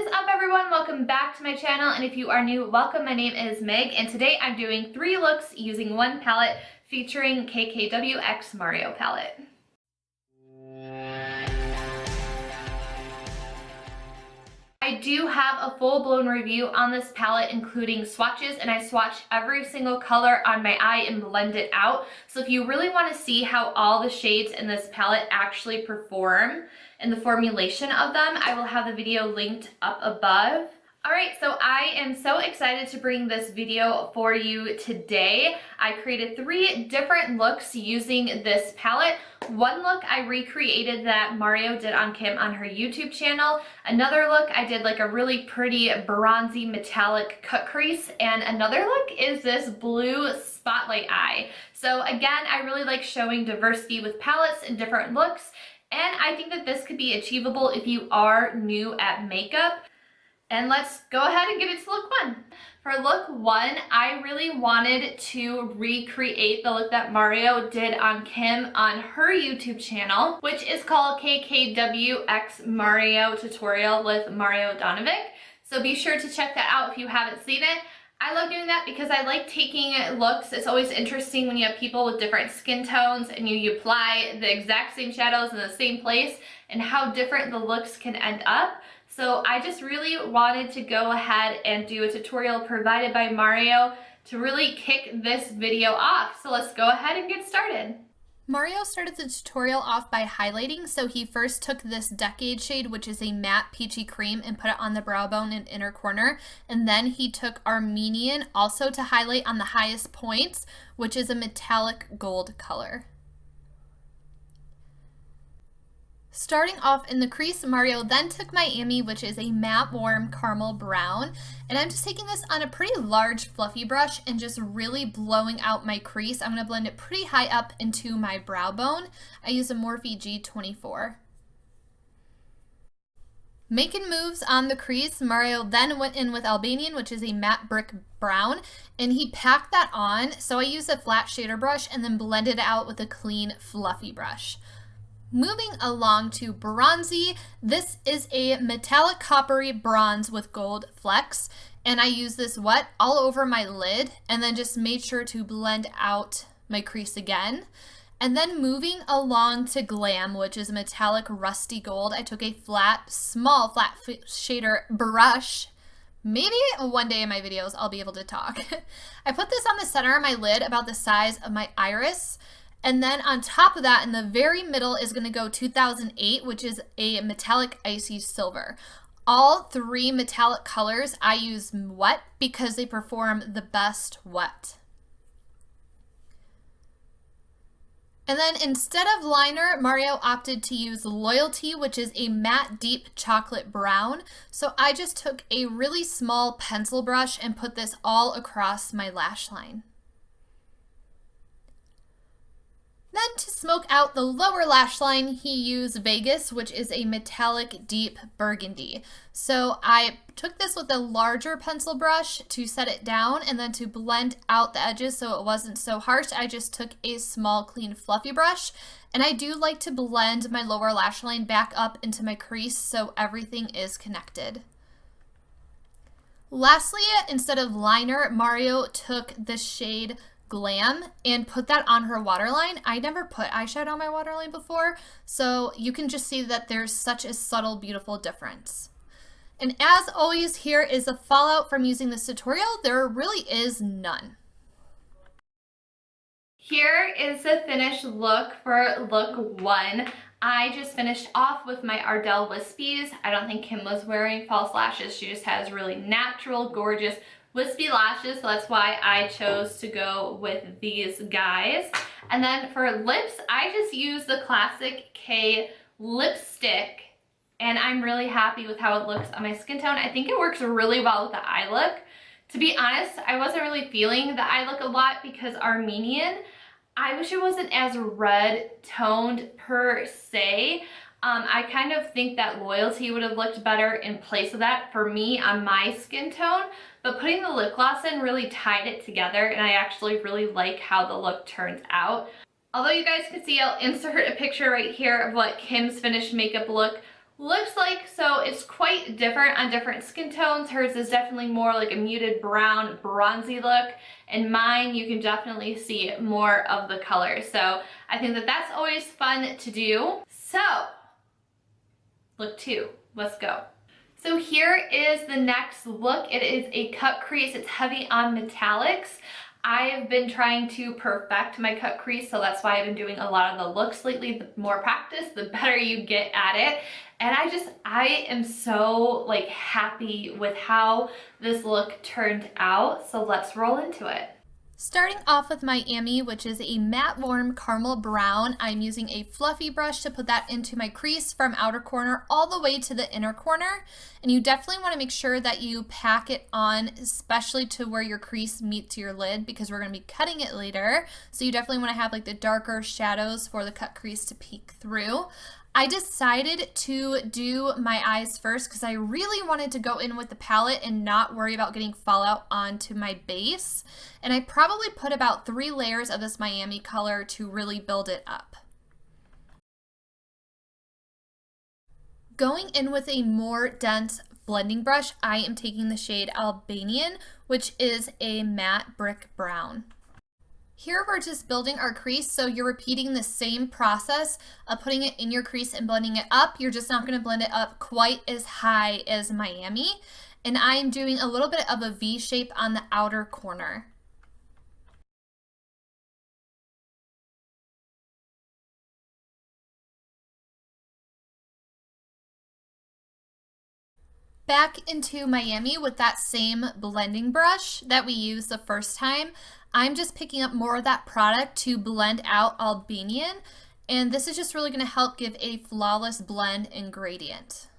What is up, everyone? Welcome back to my channel, and if you are new, welcome. My name is Meg, and today I'm doing 3 looks using one palette featuring KKWxMario palette. I do have a full-blown review on this palette, including swatches, and I swatch every single color on my eye and blend it out. So if you really want to see how all the shades in this palette actually perform and the formulation of them, I will have the video linked up above. Alright, so I am so excited to bring this video for you today. I created 3 different looks using this palette. One look I recreated that Mario did on Kim on her YouTube channel. Another look I did like a really pretty bronzy metallic cut crease. And another look is this blue spotlight eye. So again, I really like showing diversity with palettes and different looks. And I think that this could be achievable if you are new at makeup. And let's go ahead and get into look 1. For look 1, I really wanted to recreate the look that Mario did on Kim on her YouTube channel, which is called KKWxMario Tutorial with Mario Donovic. So be sure to check that out if you haven't seen it. I love doing that because I like taking looks. It's always interesting when you have people with different skin tones and you apply the exact same shadows in the same place and how different the looks can end up. So I just really wanted to go ahead and do a tutorial provided by Mario to really kick this video off. So let's go ahead and get started. Mario started the tutorial off by highlighting, so he first took this Decade shade, which is a matte peachy cream, and put it on the brow bone and inner corner. And then he took Armenian also to highlight on the highest points, which is a metallic gold color. Starting off in the crease, Mario then took Miami, which is a matte warm caramel brown, and I'm just taking this on a pretty large fluffy brush and just really blowing out my crease. I'm going to blend it pretty high up into my brow bone. I use a Morphe G24. Making moves on the crease, Mario then went in with Albanian, which is a matte brick brown, and he packed that on, so I used a flat shader brush and then blended it out with a clean fluffy brush. Moving along to bronzy, this is a metallic coppery bronze with gold flecks, and I use this wet all over my lid and then just made sure to blend out my crease again. And then moving along to glam, which is a metallic rusty gold, I took a small flat shader brush. Maybe one day in my videos I'll be able to talk. I put this on the center of my lid about the size of my iris. And then on top of that, in the very middle is going to go 2008, which is a metallic icy silver. All 3 metallic colors I use wet because they perform the best wet. And then instead of liner, Mario opted to use Loyalty, which is a matte deep chocolate brown. So I just took a really small pencil brush and put this all across my lash line. Then to smoke out the lower lash line, he used Vegas, which is a metallic deep burgundy. So I took this with a larger pencil brush to set it down, and then to blend out the edges so it wasn't so harsh, I just took a small clean fluffy brush. And I do like to blend my lower lash line back up into my crease so everything is connected. Lastly, instead of liner, Mario took the shade Glam and put that on her waterline. I never put eyeshadow on my waterline before, so you can just see that there's such a subtle, beautiful difference. And as always, here is the fallout from using this tutorial. There really is none. Here is the finished look for look 1. I just finished off with my Ardell Wispies. I don't think Kim was wearing false lashes. She just has really natural, gorgeous wispy lashes, so that's why I chose to go with these guys. And then for lips, I just used the Classic K lipstick, and I'm really happy with how it looks on my skin tone. I think it works really well with the eye look. To be honest, I wasn't really feeling the eye look a lot because Armenian, I wish it wasn't as red toned per se. I kind of think that Loyalty would have looked better in place of that for me on my skin tone, but putting the lip gloss in really tied it together, and I actually really like how the look turns out. Although you guys can see, I'll insert a picture right here of what Kim's finished makeup look Looks like, so it's quite different on different skin tones. Hers is definitely more like a muted brown, bronzy look, and mine you can definitely see more of the color. So I think that that's always fun to do. So look 2, let's go. So here is the next look. It is a cut crease. It's heavy on metallics. I have been trying to perfect my cut crease, so that's why I've been doing a lot of the looks lately. The more practice, the better you get at it. And I am so like happy with how this look turned out. So let's roll into it. Starting off with my Miami, which is a matte warm caramel brown, I'm using a fluffy brush to put that into my crease from outer corner all the way to the inner corner. And you definitely want to make sure that you pack it on, especially to where your crease meets your lid, because we're going to be cutting it later. So you definitely want to have like the darker shadows for the cut crease to peek through. I decided to do my eyes first because I really wanted to go in with the palette and not worry about getting fallout onto my base. And I probably put about 3 layers of this Miami color to really build it up. Going in with a more dense blending brush, I am taking the shade Albanian, which is a matte brick brown. Here we're just building our crease, so you're repeating the same process of putting it in your crease and blending it up. You're just not going to blend it up quite as high as Miami. And I am doing a little bit of a V shape on the outer corner. Back into Miami with that same blending brush that we used the first time. I'm just picking up more of that product to blend out Albanian, and this is just really going to help give a flawless blend and gradient.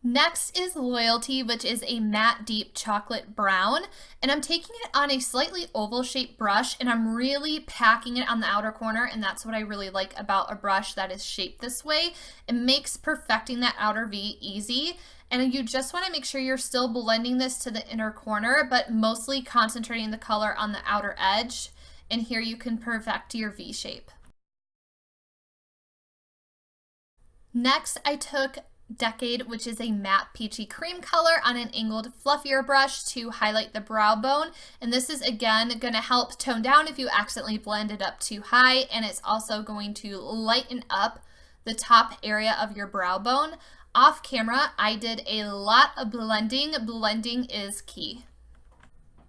Next is Loyalty, which is a matte deep chocolate brown, and I'm taking it on a slightly oval shaped brush and I'm really packing it on the outer corner, and that's what I really like about a brush that is shaped this way. It makes perfecting that outer V easy, and you just want to make sure you're still blending this to the inner corner, but mostly concentrating the color on the outer edge, and here you can perfect your V shape. Next, I took Decade, which is a matte peachy cream color, on an angled fluffier brush to highlight the brow bone, and this is again going to help tone down if you accidentally blend it up too high, and it's also going to lighten up the top area of your brow bone. Off camera, I did a lot of blending. Blending is key.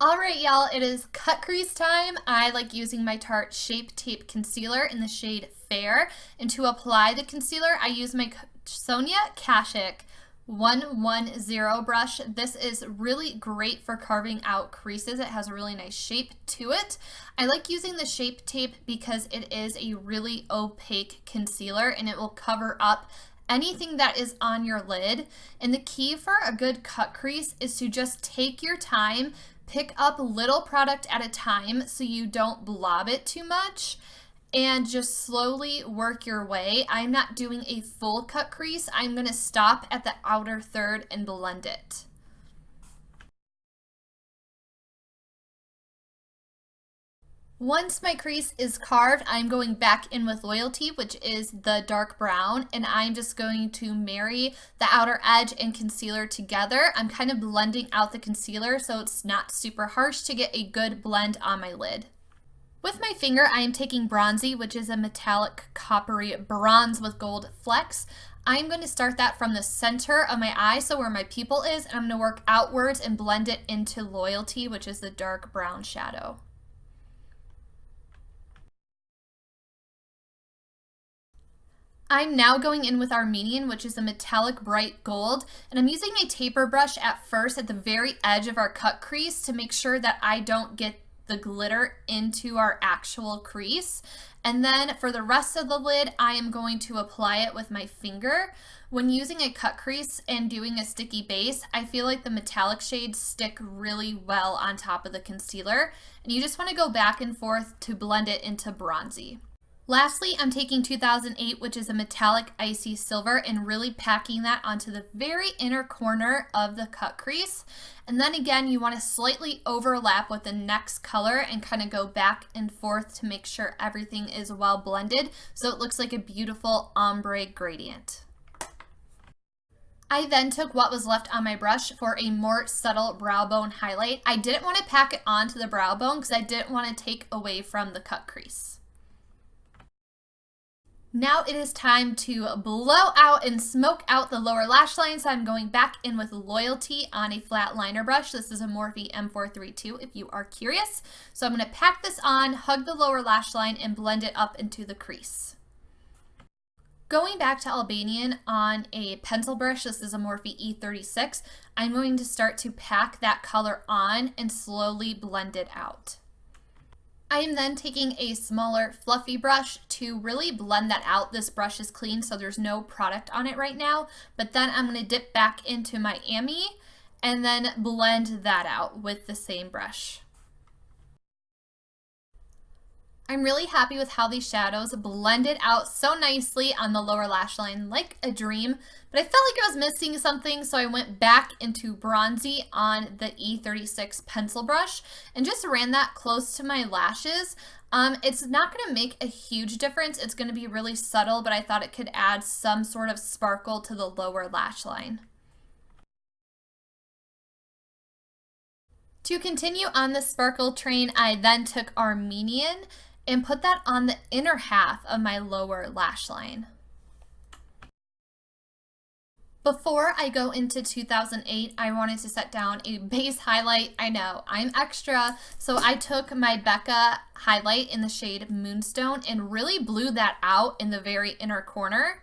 Alright y'all, it is cut crease time. I like using my Tarte Shape Tape Concealer in the shade Fair, and to apply the concealer I use my Sonia Kashuk 110 brush. This is really great for carving out creases. It has a really nice shape to it. I like using the Shape Tape because it is a really opaque concealer and it will cover up anything that is on your lid. And the key for a good cut crease is to just take your time, pick up little product at a time so you don't blob it too much, and just slowly work your way. I'm not doing a full cut crease. I'm going to stop at the outer third and blend it. Once my crease is carved, I'm going back in with Loyalty, which is the dark brown, and I'm just going to marry the outer edge and concealer together. I'm kind of blending out the concealer so it's not super harsh to get a good blend on my lid. With my finger, I am taking Bronzy, which is a metallic coppery bronze with gold flecks. I'm going to start that from the center of my eye, so where my pupil is, and I'm going to work outwards and blend it into Loyalty, which is the dark brown shadow. I'm now going in with Armenian, which is a metallic bright gold, and I'm using a taper brush at first at the very edge of our cut crease to make sure that I don't get the glitter into our actual crease. And then for the rest of the lid, I am going to apply it with my finger. When using a cut crease and doing a sticky base, I feel like the metallic shades stick really well on top of the concealer, and you just want to go back and forth to blend it into Bronzy. Lastly, I'm taking 2008, which is a metallic icy silver, and really packing that onto the very inner corner of the cut crease. And then again, you want to slightly overlap with the next color and kind of go back and forth to make sure everything is well blended so it looks like a beautiful ombre gradient. I then took what was left on my brush for a more subtle brow bone highlight. I didn't want to pack it onto the brow bone because I didn't want to take away from the cut crease. Now it is time to blow out and smoke out the lower lash line, so I'm going back in with Loyalty on a flat liner brush. This is a Morphe M432 if you are curious. So I'm going to pack this on, hug the lower lash line, and blend it up into the crease. Going back to Albanian on a pencil brush, this is a Morphe E36, I'm going to start to pack that color on and slowly blend it out. I am then taking a smaller fluffy brush to really blend that out. This brush is clean, so there's no product on it right now, but then I'm going to dip back into my Ami and then blend that out with the same brush. I'm really happy with how these shadows blended out so nicely on the lower lash line, like a dream, but I felt like I was missing something, so I went back into bronzy on the E36 pencil brush and just ran that close to my lashes. It's not going to make a huge difference. It's going to be really subtle, but I thought it could add some sort of sparkle to the lower lash line. To continue on the sparkle train, I then took Armenian and put that on the inner half of my lower lash line. Before I go into 2008, I wanted to set down a base highlight. I know, I'm extra, so I took my Becca highlight in the shade Moonstone and really blew that out in the very inner corner.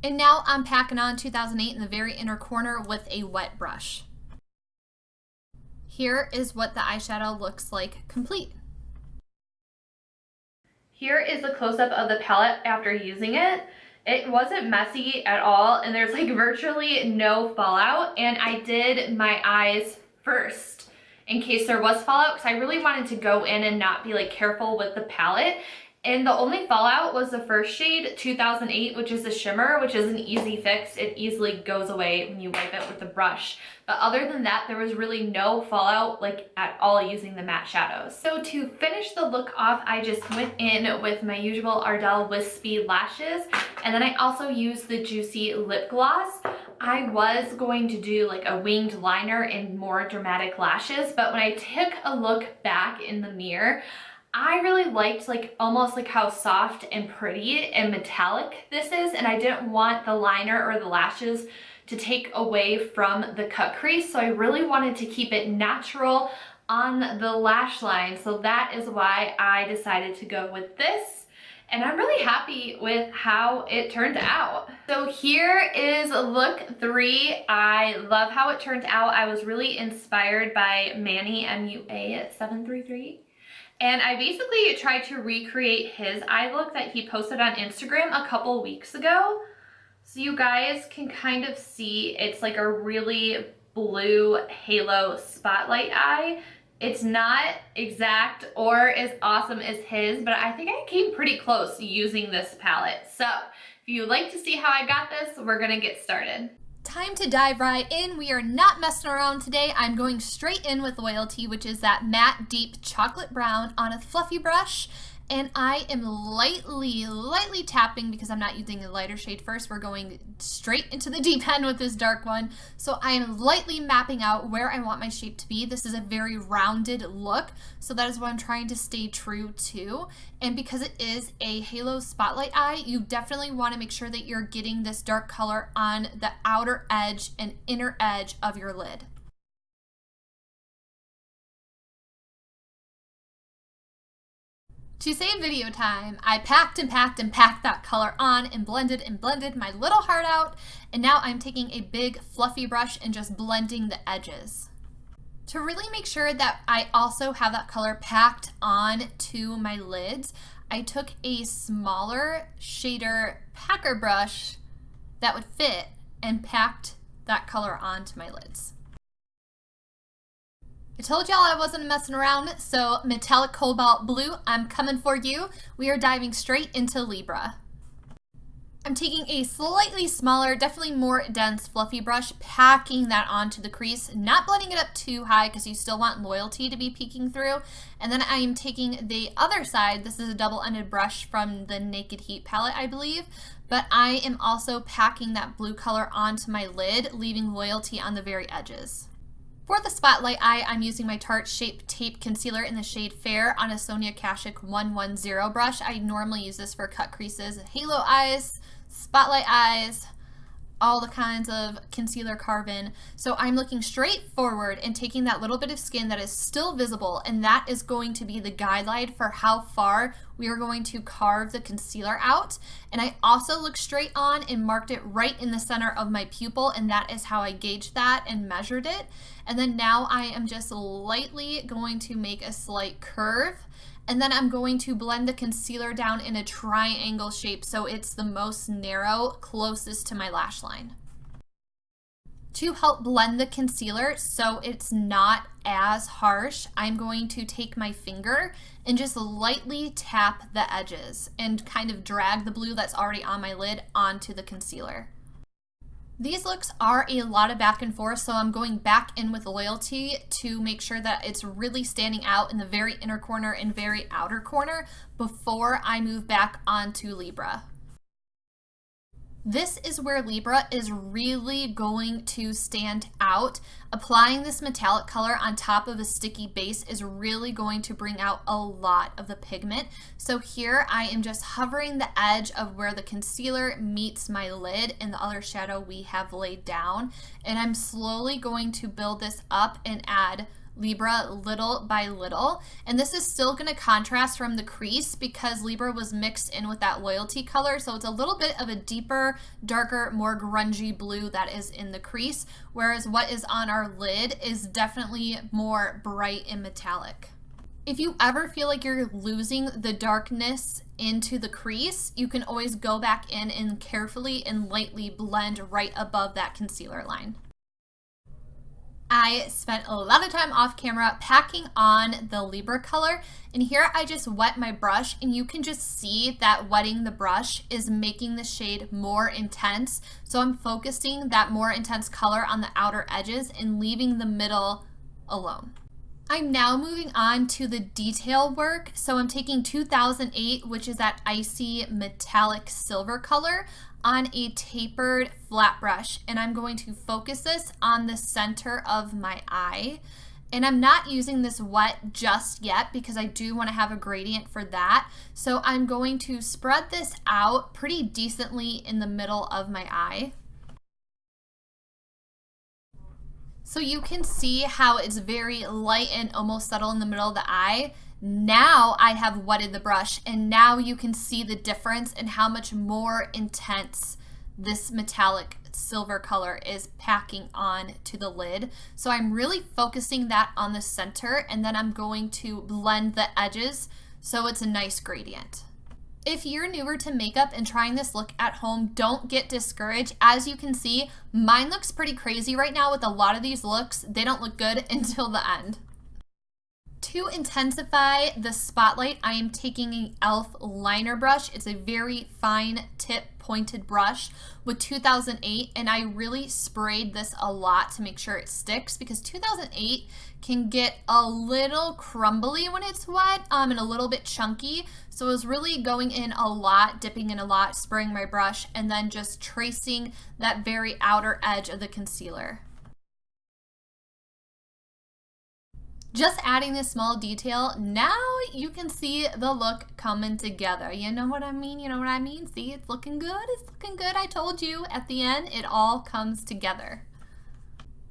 And now I'm packing on 2008 in the very inner corner with a wet brush. Here is what the eyeshadow looks like complete. Here is a close-up of the palette after using it. It wasn't messy at all, and there's like virtually no fallout, and I did my eyes first in case there was fallout because I really wanted to go in and not be like careful with the palette. And the only fallout was the first shade, 2008, which is a shimmer, which is an easy fix. It easily goes away when you wipe it with a brush. But other than that, there was really no fallout like at all using the matte shadows. So to finish the look off, I just went in with my usual Ardell Wispy lashes. And then I also used the Juicy lip gloss. I was going to do like a winged liner and more dramatic lashes, but when I took a look back in the mirror, I really liked like almost like how soft and pretty and metallic this is, and I didn't want the liner or the lashes to take away from the cut crease, so I really wanted to keep it natural on the lash line. So that is why I decided to go with this, and I'm really happy with how it turned out. So here is look 3. I love how it turned out. I was really inspired by Manny MUA733. And I basically tried to recreate his eye look that he posted on Instagram a couple weeks ago. So you guys can kind of see it's like a really blue halo spotlight eye. It's not exact or as awesome as his, but I think I came pretty close using this palette. So if you'd like to see how I got this, we're gonna get started. Time to dive right in. We are not messing around today. I'm going straight in with Loyalty, which is that matte deep chocolate brown on a fluffy brush. And I am lightly tapping because I'm not using a lighter shade first. We're going straight into the deep end with this dark one. So I am lightly mapping out where I want my shape to be. This is a very rounded look, so that is what I'm trying to stay true to. And because it is a halo spotlight eye, you definitely want to make sure that you're getting this dark color on the outer edge and inner edge of your lid. To save video time, I packed that color on and blended my little heart out, and now I'm taking a big fluffy brush and just blending the edges. To really make sure that I also have that color packed on to my lids, I took a smaller shader packer brush that would fit and packed that color onto my lids. I told y'all I wasn't messing around, so metallic cobalt blue, I'm coming for you. We are diving straight into Libra. I'm taking a slightly smaller, definitely more dense fluffy brush, packing that onto the crease, not blending it up too high because you still want loyalty to be peeking through. And then I am taking the other side. This is a double-ended brush from the Naked Heat palette, I believe, but I am also packing that blue color onto my lid, leaving loyalty on the very edges. For the spotlight eye, I'm using my Tarte Shape Tape Concealer in the shade Fair on a Sonia Kashuk 110 brush. I normally use this for cut creases, halo eyes, spotlight eyes, all the kinds of concealer carve-in. So I'm looking straight forward and taking that little bit of skin that is still visible, and that is going to be the guideline for how far we are going to carve the concealer out. And I also looked straight on and marked it right in the center of my pupil, and that is how I gauged that and measured it. And then now I am just lightly going to make a slight curve, and then I'm going to blend the concealer down in a triangle shape so it's the most narrow, closest to my lash line. To help blend the concealer so it's not as harsh, I'm going to take my finger and just lightly tap the edges and kind of drag the blue that's already on my lid onto the concealer. These looks are a lot of back and forth, so I'm going back in with loyalty to make sure that it's really standing out in the very inner corner and very outer corner before I move back onto Libra. This is where Libra is really going to stand out. Applying this metallic color on top of a sticky base is really going to bring out a lot of the pigment. So here I am just hovering the edge of where the concealer meets my lid and the other shadow we have laid down. And I'm slowly going to build this up and add Libra little by little, and this is still going to contrast from the crease because Libra was mixed in with that loyalty color, so it's a little bit of a deeper, darker, more grungy blue that is in the crease, whereas what is on our lid is definitely more bright and metallic. If you ever feel like you're losing the darkness into the crease, you can always go back in and carefully and lightly blend right above that concealer line. I spent a lot of time off camera packing on the Libra color, and here I just wet my brush, and you can just see that wetting the brush is making the shade more intense. So I'm focusing that more intense color on the outer edges and leaving the middle alone. I'm now moving on to the detail work. So I'm taking 2008, which is that icy metallic silver color, on a tapered flat brush, and I'm going to focus this on the center of my eye. And I'm not using this wet just yet because I do want to have a gradient for that. So I'm going to spread this out pretty decently in the middle of my eye. So you can see how it's very light and almost subtle in the middle of the eye. Now I have wetted the brush, and now you can see the difference in how much more intense this metallic silver color is packing on to the lid. So I'm really focusing that on the center, and then I'm going to blend the edges so it's a nice gradient. If you're newer to makeup and trying this look at home, don't get discouraged. As you can see, mine looks pretty crazy right now with a lot of these looks. They don't look good until the end. To intensify the spotlight, I am taking an e.l.f. liner brush. It's a very fine tip pointed brush with 2008, and I really sprayed this a lot to make sure it sticks because 2008 can get a little crumbly when it's wet and a little bit chunky. So I was really going in a lot, dipping in a lot, spraying my brush, and then just tracing that very outer edge of the concealer. Just adding this small detail, now you can see the look coming together. You know what I mean? You know what I mean? See, it's looking good. It's looking good. I told you at the end, it all comes together.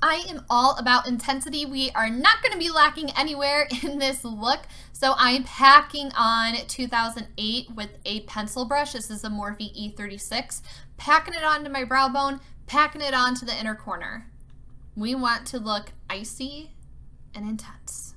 I am all about intensity. We are not going to be lacking anywhere in this look. So I'm packing on 2008 with a pencil brush. This is a Morphe E36. Packing it onto my brow bone, packing it onto the inner corner. We want to look icy and intense.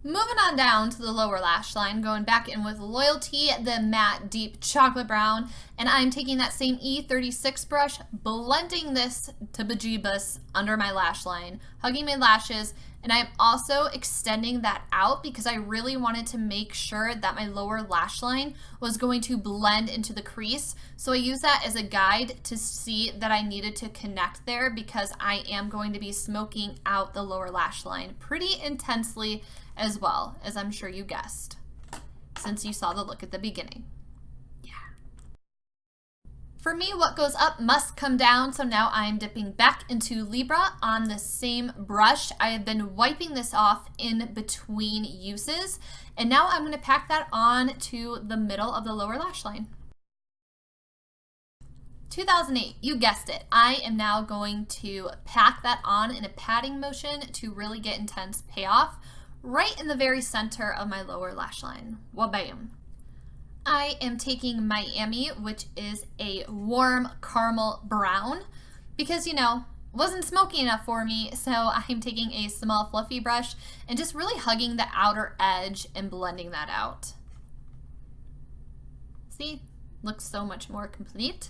Moving on down to the lower lash line, going back in with Loyalty, the matte deep chocolate brown, and I'm taking that same E36 brush, blending this to bejeebus under my lash line, hugging my lashes, And I'm also extending that out because I really wanted to make sure that my lower lash line was going to blend into the crease. So I use that as a guide to see that I needed to connect there because I am going to be smoking out the lower lash line pretty intensely as well, as I'm sure you guessed, since you saw the look at the beginning. For me, what goes up must come down, so now I'm dipping back into Libra on the same brush. I have been wiping this off in between uses, and now I'm going to pack that on to the middle of the lower lash line. 2008, you guessed it. I am now going to pack that on in a patting motion to really get intense payoff right in the very center of my lower lash line. Wabam! I am taking Miami, which is a warm caramel brown, because, you know, wasn't smoky enough for me, so I'm taking a small fluffy brush and just really hugging the outer edge and blending that out. See? Looks so much more complete.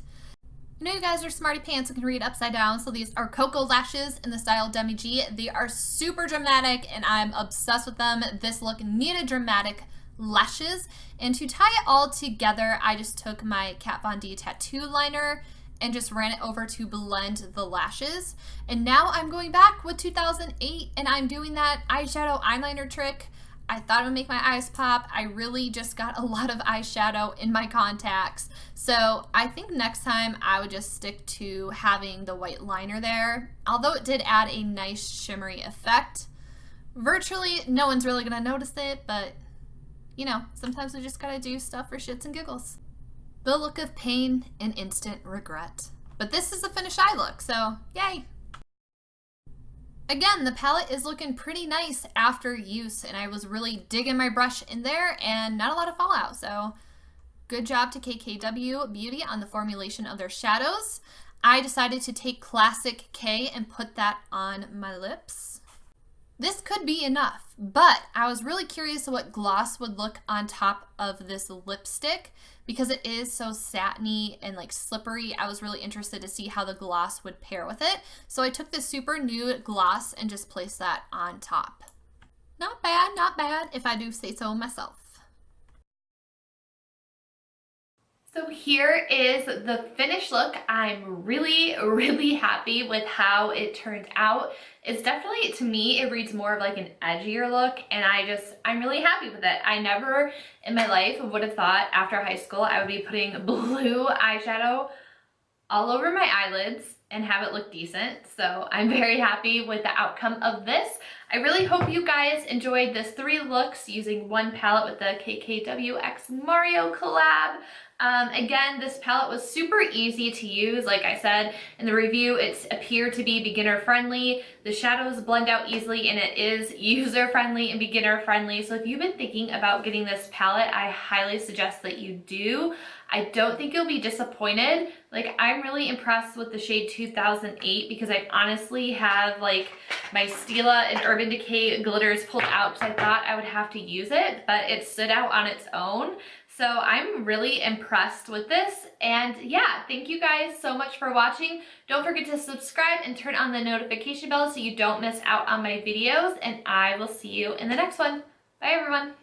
I know you guys are smarty pants and can read upside down, so these are Cocoa lashes in the style Demi G. They are super dramatic, and I'm obsessed with them. This look needed dramatic lashes, and to tie it all together, I just took my Kat Von D tattoo liner and just ran it over to blend the lashes. And now I'm going back with 2008 and I'm doing that eyeshadow eyeliner trick. I thought it would make my eyes pop. I really just got a lot of eyeshadow in my contacts. So I think next time I would just stick to having the white liner there. Although it did add a nice shimmery effect. Virtually no one's really gonna notice it, but you know, sometimes we just gotta do stuff for shits and giggles. The look of pain and instant regret. But this is the finished eye look, so yay! Again, the palette is looking pretty nice after use, and I was really digging my brush in there and not a lot of fallout, so good job to KKW Beauty on the formulation of their shadows. I decided to take Classic K and put that on my lips. This could be enough, but I was really curious what gloss would look on top of this lipstick because it is so satiny and like slippery. I was really interested to see how the gloss would pair with it. So I took this super nude gloss and just placed that on top. Not bad, if I do say so myself. So here is the finished look. I'm really, really happy with how it turned out. It's definitely, to me, it reads more of like an edgier look, and I'm really happy with it. I never in my life would have thought after high school I would be putting blue eyeshadow all over my eyelids and have it look decent. So I'm very happy with the outcome of this. I really hope you guys enjoyed this 3 looks using one palette with the KKWxMario collab. Again, this palette was super easy to use. Like I said in the review, it appeared to be beginner friendly. The shadows blend out easily and it is user friendly and beginner friendly. So if you've been thinking about getting this palette, I highly suggest that you do. I don't think you'll be disappointed. Like, I'm really impressed with the shade 2008 because I honestly have like my Stila and Urban Decay glitters pulled out because I thought I would have to use it, but it stood out on its own. So I'm really impressed with this, and yeah, thank you guys so much for watching. Don't forget to subscribe and turn on the notification bell so you don't miss out on my videos, and I will see you in the next one. Bye everyone.